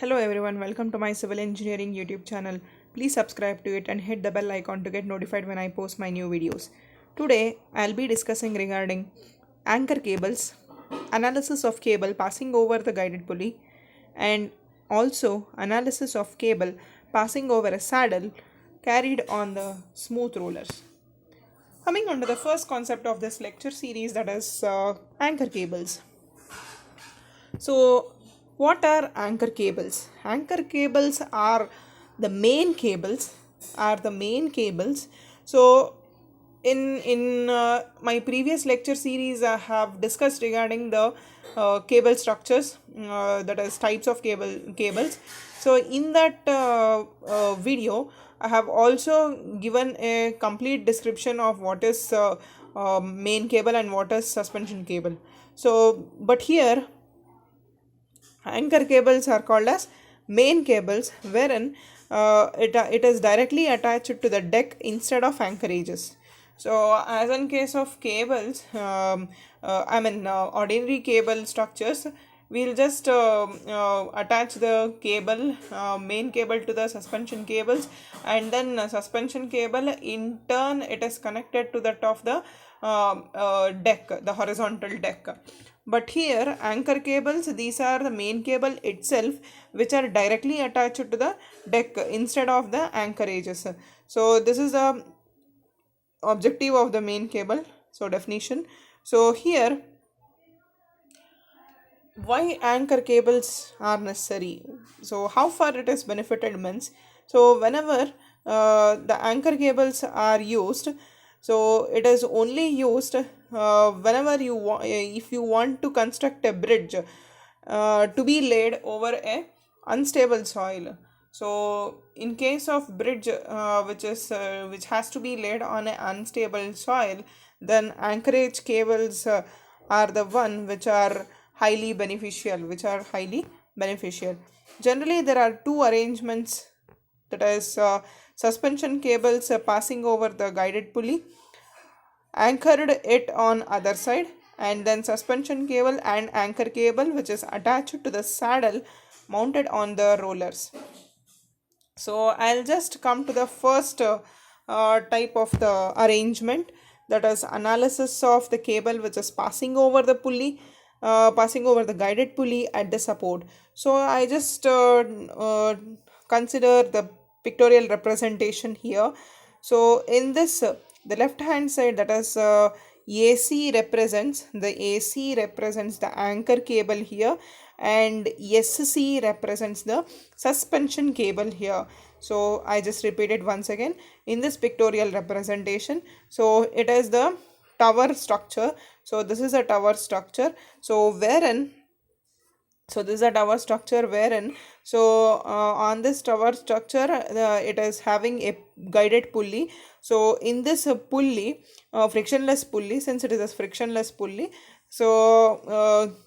Hello everyone, welcome to my civil engineering YouTube channel. Please subscribe to it and hit the bell icon to get notified when I post my new videos. Today I'll be discussing regarding anchor cables, analysis of cable passing over the guided pulley, and also analysis of cable passing over a saddle carried on the smooth rollers. Coming on to the first concept of this lecture series, that is anchor cables. So, what are anchor cables? Anchor cables are the main cables. So, in my previous lecture series, I have discussed regarding the cable structures, that is types of cables. So, in that video, I have also given a complete description of what is main cable and what is suspension cable. So, but here anchor cables are called as main cables, wherein it is directly attached to the deck instead of anchorages. So, as in case of cables, ordinary cable structures, we'll just attach the cable, main cable to the suspension cables, and then suspension cable in turn it is connected to that of the deck, the horizontal deck. But here anchor cables, these are the main cable itself which are directly attached to the deck instead of the anchorages. So this is the objective of the main cable. So definition. So here, why anchor cables are necessary? So how far it is benefited means, so whenever the anchor cables are used, so it is only used whenever if you want to construct a bridge to be laid over a unstable soil. So in case of bridge which has to be laid on an unstable soil, then anchorage cables are the one which are highly beneficial. Generally there are two arrangements, that is suspension cables passing over the guided pulley, anchored it on other side, and then suspension cable and anchor cable which is attached to the saddle mounted on the rollers. So I'll just come to the first type of the arrangement, that is analysis of the cable which is passing over the pulley, passing over the guided pulley at the support. So I just consider the pictorial representation here. So in this, the left hand side, that is AC represents the anchor cable here, and SC represents the suspension cable here. So I just repeat it once again in this pictorial representation. So it is the tower structure. So this is a tower structure. So this is a tower structure wherein, so on this tower structure it is having a guided pulley. So in this pulley, frictionless pulley, since it is a frictionless pulley, so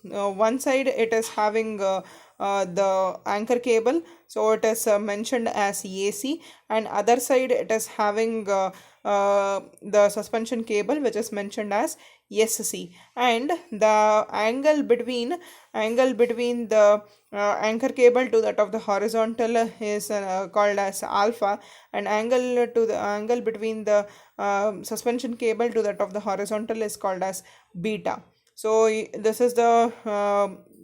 one side it is having the anchor cable, so it is mentioned as AC, and other side it is having the suspension cable which is mentioned as SC, and the angle between the anchor cable to that of the horizontal is called as alpha, and angle between the suspension cable to that of the horizontal is called as beta. So this is the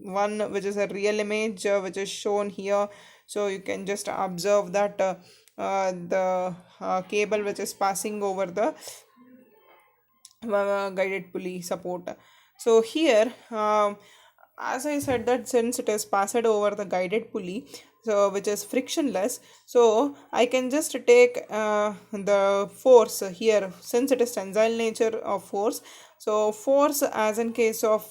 one which is a real image which is shown here. So you can just observe that the cable which is passing over the guided pulley support. So here, as I said, that since it is passed over the guided pulley, so which is frictionless, so I can just take the force here, since it is tensile nature of force. So force, as in case of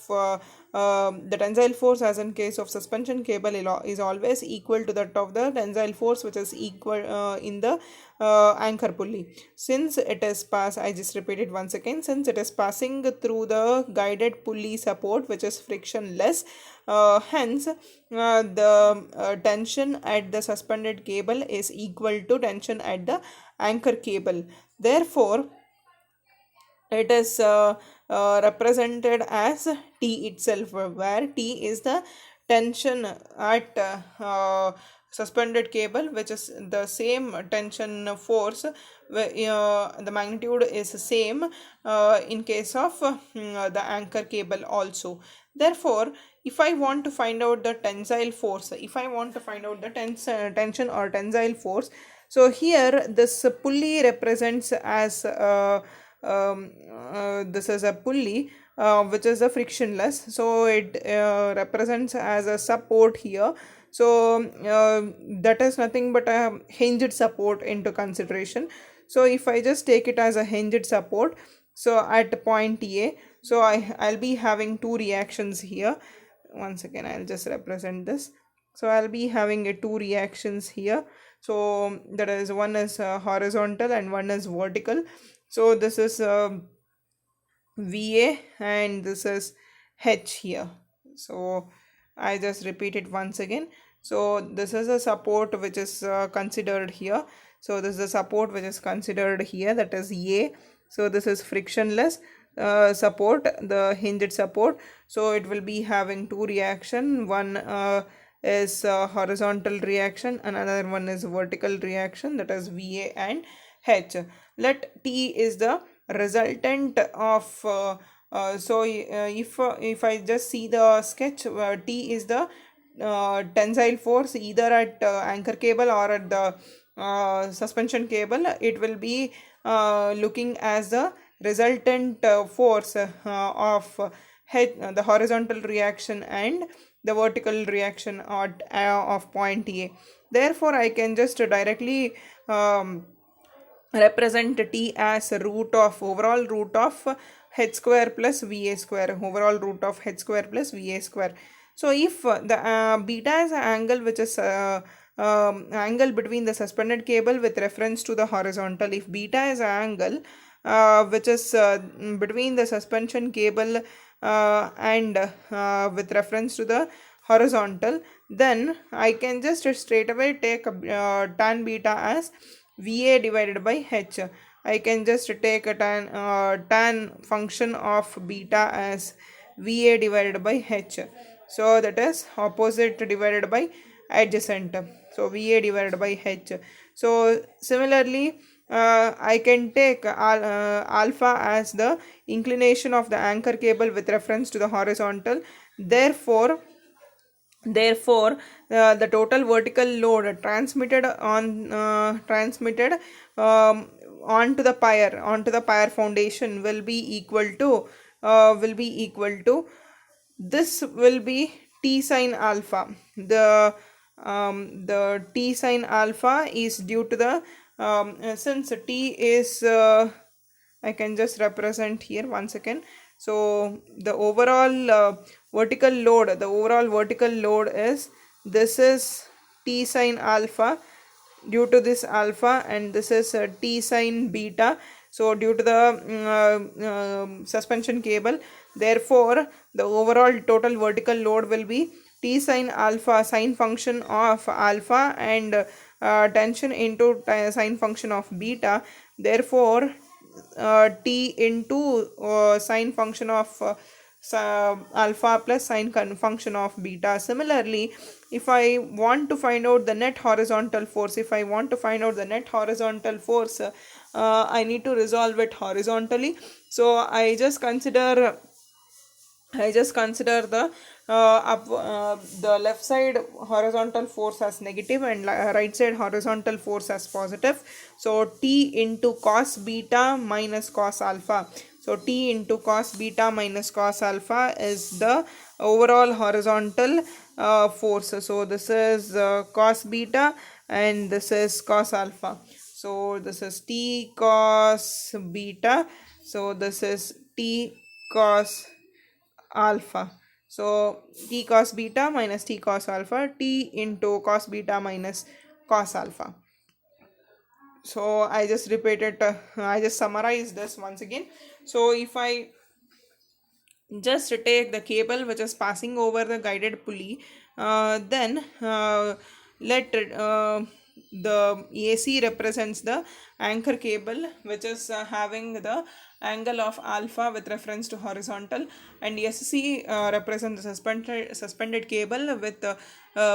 the tensile force as in case of suspension cable is always equal to that of the tensile force which is equal in the anchor pulley. Since it is I just repeat it once again, since it is passing through the guided pulley support which is frictionless, hence the tension at the suspended cable is equal to tension at the anchor cable. Therefore it is represented as T itself, where T is the tension at suspended cable, which is the same tension force, the magnitude is same in case of the anchor cable also. Therefore, if I want to find out the tensile force, if I want to find out the tension or tensile force, so here this pulley represents as this is a pulley which is a frictionless, so it represents as a support here. So that is nothing but a hinged support into consideration. So if I just take it as a hinged support, so at point A, so I'll be having two reactions here. Once again, I'll just represent this. So I'll be having two reactions here. So that is, one is horizontal and one is vertical. So this is VA and this is H here. So I just repeat it once again. So this is a support which is considered here. So this is a support which is considered here, that is A. So this is frictionless support, the hinged support. So it will be having two reaction. One is horizontal reaction and another one is vertical reaction, that is VA and H. Let T is the resultant of if I just see the sketch, T is the tensile force either at anchor cable or at the suspension cable. It will be looking as the resultant force of the horizontal reaction and the vertical reaction of point A. Therefore, I can just directly represent T as overall root of H square plus VA square, overall root of H square plus VA square. So if the beta is an angle which is angle between the suspended cable with reference to the horizontal, if beta is an angle which is between the suspension cable and with reference to the horizontal, then I can just straight away take tan beta as VA divided by H. I can just take a tan function of beta as VA divided by H. So that is opposite divided by adjacent. So VA divided by H. So similarly, I can take alpha as the inclination of the anchor cable with reference to the horizontal. Therefore, the total vertical load transmitted onto the pyre foundation will be equal to this will be T sine alpha. The T sine alpha is due to the since T is I can just represent here once again. So the overall vertical load is, this is T sine alpha due to this alpha, and this is T sine beta, so due to the suspension cable. Therefore, the overall total vertical load will be T sine alpha, sine function of alpha, and tension into sine function of beta. Therefore, T into sine function of alpha plus sine function of beta. Similarly, if I want to find out the net horizontal force, I need to resolve it horizontally. So I just consider the left side horizontal force as negative and right side horizontal force as positive. So T into cos beta minus cos alpha. So T into cos beta minus cos alpha is the overall horizontal force. So this is cos beta and this is cos alpha. So this is T cos beta. So this is T cos alpha. So T cos beta minus T cos alpha, T into cos beta minus cos alpha. So I just repeated, I just summarized this once again. So if I just take the cable which is passing over the guided pulley, then let the AC represents the anchor cable, which is having the angle of alpha with reference to horizontal, and SC represents the suspended cable with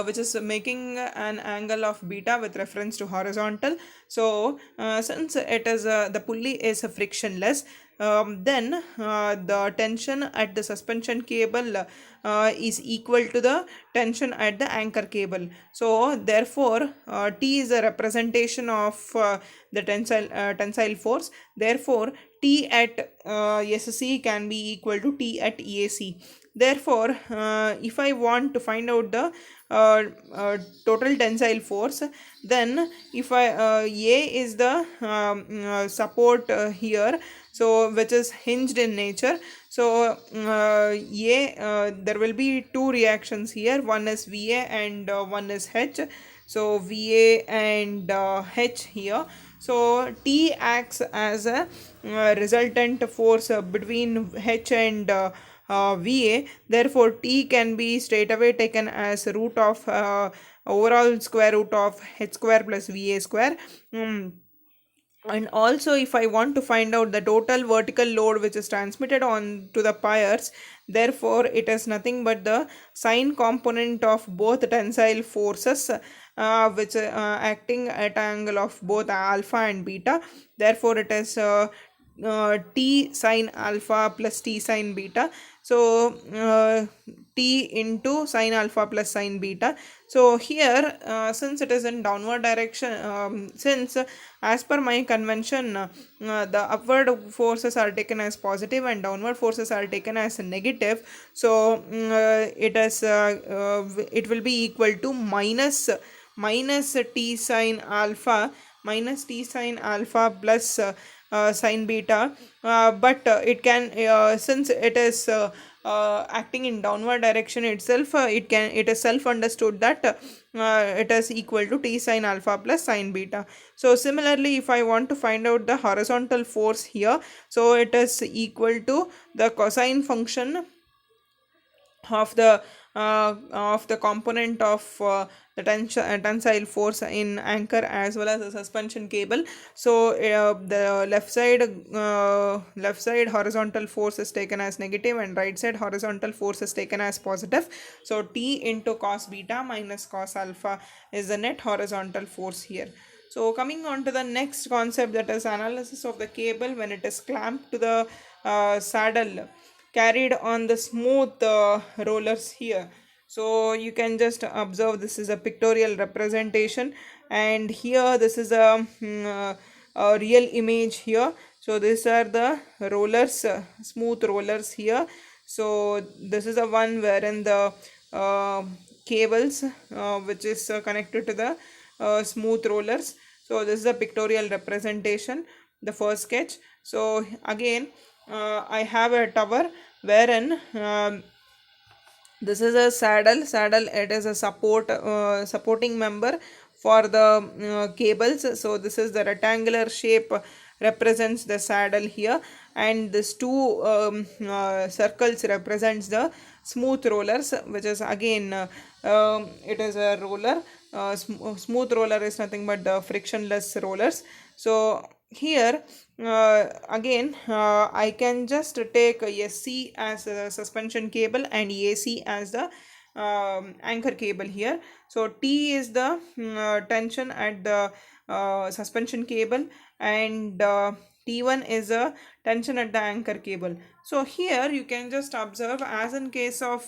which is making an angle of beta with reference to horizontal. So since it is the pulley is frictionless, then the tension at the suspension cable is equal to the tension at the anchor cable. So therefore T is a representation of the tensile force. Therefore T at SC can be equal to T at EAC. Therefore if I want to find out the total tensile force, then if I A is the support here, so which is hinged in nature. So there will be two reactions here, one is VA and one is H. So VA and H here. So T acts as a resultant force between H and VA. Therefore T can be straight away taken as root of overall square root of H square plus VA square. And also if I want to find out the total vertical load which is transmitted on to the piers, therefore it is nothing but the sine component of both tensile forces which acting at angle of both alpha and beta. Therefore it is T sine alpha plus T sine beta. So T into sine alpha plus sine beta. So here since it is in downward direction, since as per my convention the upward forces are taken as positive and downward forces are taken as negative, so it will be equal to minus T sine alpha plus sine beta, but it can since it is acting in downward direction itself, it is self understood that it is equal to T sine alpha plus sine beta. So similarly if I want to find out the horizontal force here, so it is equal to the cosine function of the component of the tensile force in anchor as well as the suspension cable. So the left side horizontal force is taken as negative and right side horizontal force is taken as positive. So T into cos beta minus cos alpha is the net horizontal force here. So coming on to the next concept, that is analysis of the cable when it is clamped to the saddle carried on the smooth rollers here. So you can just observe, this is a pictorial representation, and here this is a real image here. So these are the rollers, smooth rollers here. So this is the one wherein the cables which is connected to the smooth rollers. So this is a pictorial representation, the first sketch. So again I have a tower wherein this is a saddle. It is a supporting member for the cables. So this is the rectangular shape represents the saddle here, and this two circles represents the smooth rollers, which is again it is a roller. Smooth roller is nothing but the frictionless rollers. So here again I can just take SC as a suspension cable and AC as the anchor cable here. So T is the tension at the suspension cable, and T1 is a tension at the anchor cable. So here you can just observe, as in case of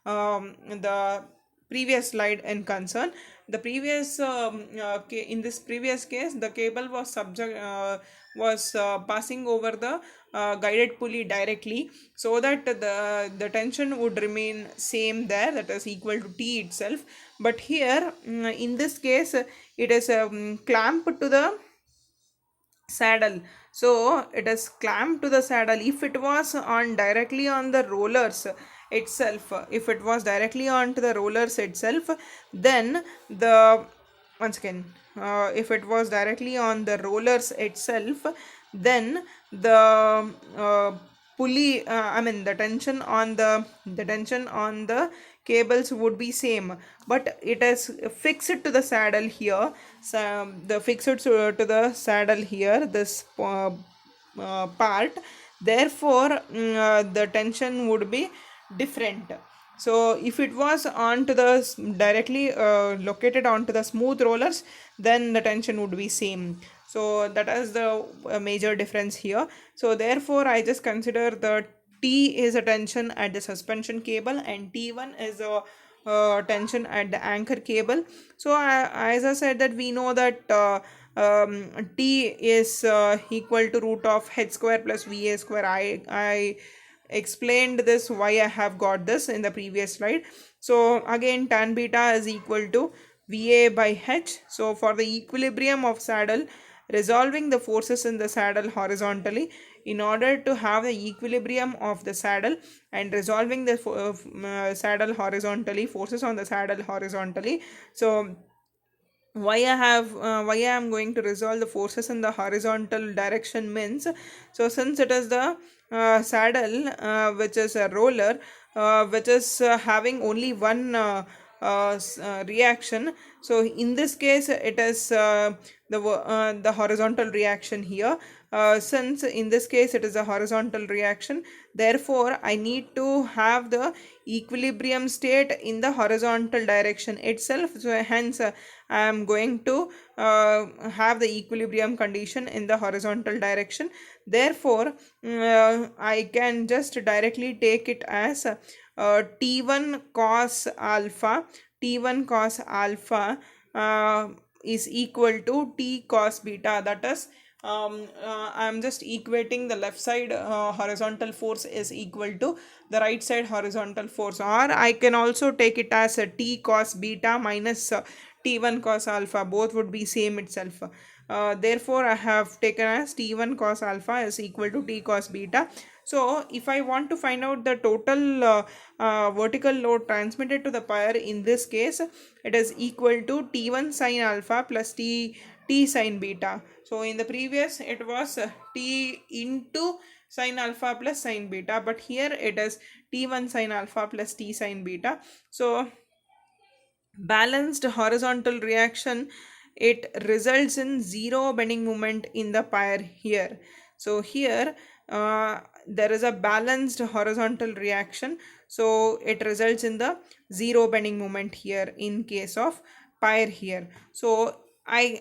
the previous slide in concern, the previous in this previous case the cable was passing over the guided pulley directly, so that the tension would remain same there, that is equal to T itself. But here in this case it is clamped to the saddle. So it is clamped to the saddle. If it was on directly on the rollers itself, if it was directly onto the rollers itself, then the once again if it was directly on the rollers itself, then the pulley I mean the tension on the cables would be same, but it is fixed to the saddle here. So the fixed to the saddle here, this part. Therefore the tension would be different. So if it was onto the directly located onto the smooth rollers, then the tension would be same. So that is the major difference here. So therefore I just consider the T is a tension at the suspension cable and T1 is a tension at the anchor cable. So as I said that we know that T is equal to root of h square plus va square. I explained this why I have got this in the previous slide. So again tan beta is equal to va by h. So for the equilibrium of saddle, resolving the forces in the saddle horizontally, in order to have the equilibrium of the saddle and resolving the saddle horizontally, forces on the saddle horizontally. So why I am going to resolve the forces in the horizontal direction means, so since it is the saddle which is a roller which is having only one reaction. So in this case it is the horizontal reaction here. Since in this case it is a horizontal reaction, therefore I need to have the equilibrium state in the horizontal direction itself. So hence I am going to have the equilibrium condition in the horizontal direction. Therefore I can just directly take it as T1 cos alpha. T1 cos alpha is equal to T cos beta. That is I'm just equating the left side horizontal force is equal to the right side horizontal force, or I can also take it as a T cos beta minus T1 cos alpha. Both would be same itself. Therefore I have taken as T1 cos alpha is equal to T cos beta. So if I want to find out the total vertical load transmitted to the pyre, in this case it is equal to T1 sin alpha plus T sin beta. So in the previous it was T into sin alpha plus sin beta, but here it is T1 sin alpha plus T sin beta. So balanced horizontal reaction, it results in zero bending moment in the pyre here. So here there is a balanced horizontal reaction, so it results in the zero bending moment here in case of pyre here. So I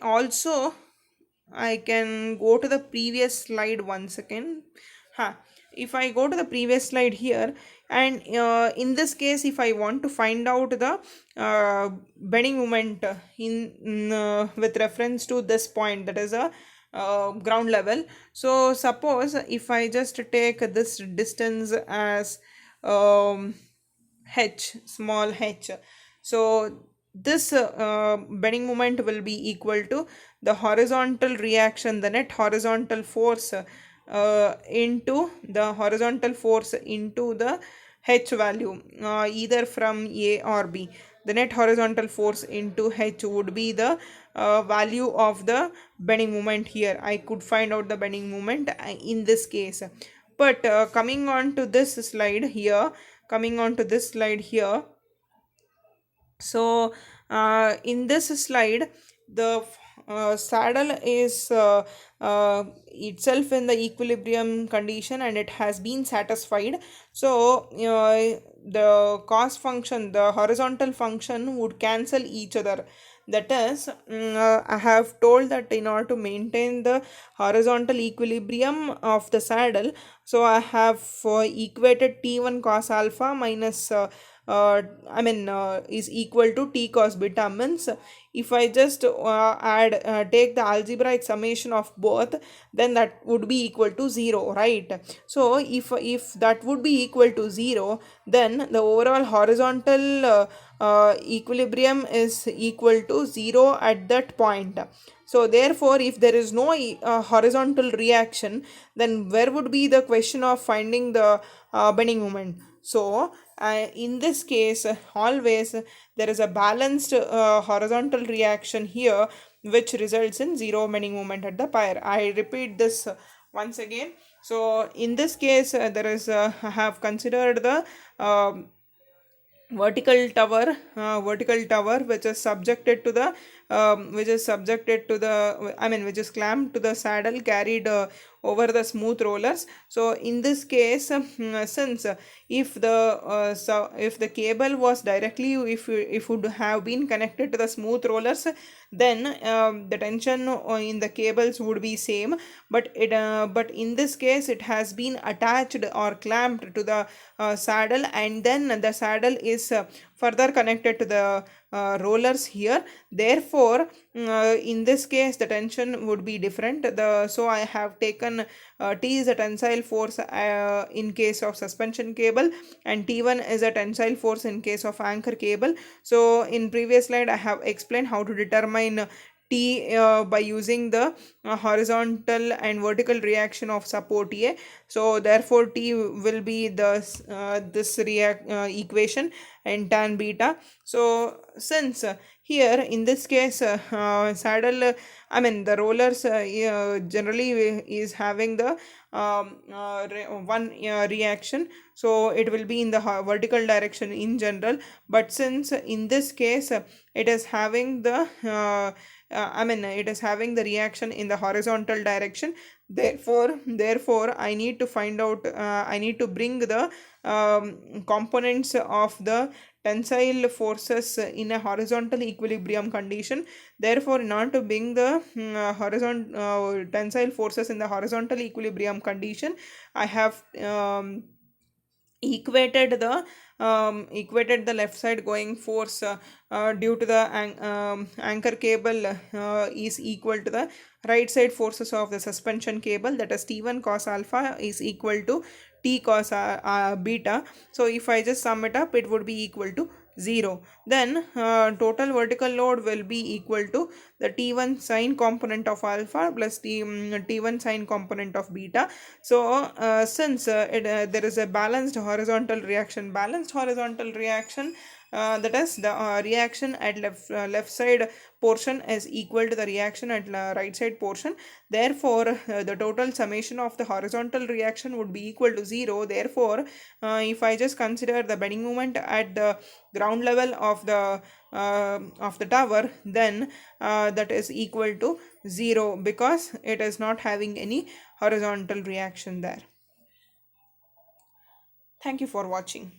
can go to the previous slide once again. If I go to the previous slide here, and in this case if I want to find out the bending moment with reference to this point, that is a ground level. So suppose if I just take this distance as h, small h, so this bending moment will be equal to the horizontal reaction, the net horizontal force into the horizontal force into the h value, either from A or B. The net horizontal force into h would be the value of the bending moment here. I could find out the bending moment in this case. But coming on to this slide here, so in this slide the saddle is itself in the equilibrium condition and it has been satisfied. So the cos function, the horizontal function would cancel each other. That is, I have told that in order to maintain the horizontal equilibrium of the saddle, so I have equated T1 cos alpha minus is equal to T cos beta. Means if I just take the algebraic summation of both, then that would be equal to 0, right? So if that would be equal to 0, then the overall horizontal equilibrium is equal to 0 at that point. So therefore if there is no horizontal reaction, then where would be the question of finding the bending moment? So in this case always there is a balanced horizontal reaction here which results in zero bending moment at the pyre. I repeat this once again. So in this case there is I have considered the vertical tower which is subjected to the which is clamped to the saddle, carried over the smooth rollers. So in this case, since if the cable was directly, if would have been connected to the smooth rollers, then the tension in the cables would be same. But in this case it has been attached or clamped to the saddle, and then the saddle is further connected to the rollers here. Therefore, in this case the tension would be different. So I have taken T is a tensile force in case of suspension cable, and T1 is a tensile force in case of anchor cable. So in previous slide I have explained how to determine T by using the horizontal and vertical reaction of support A. So therefore T will be this equation and tan beta. So since here in this case saddle the rollers generally is having the one reaction, so it will be in the vertical direction in general. But since in this case it is having the it is having the reaction in the horizontal direction. Therefore I need to find out, I need to bring the components of the tensile forces in a horizontal equilibrium condition. Therefore, in order to bring the horizontal tensile forces in the horizontal equilibrium condition, I have equated the left side going force due to the anchor cable is equal to the right side forces of the suspension cable, that is T1 cos alpha is equal to T cos beta. So if I just sum it up, it would be equal to 0. Then total vertical load will be equal to the T1 sine component of alpha plus T1 sine component of beta. So since there is a balanced horizontal reaction, that is the reaction at left side portion is equal to the reaction at right side portion. Therefore the total summation of the horizontal reaction would be equal to 0. Therefore if I just consider the bending moment at the ground level of the tower, then that is equal to 0, because it is not having any horizontal reaction there. Thank you for watching.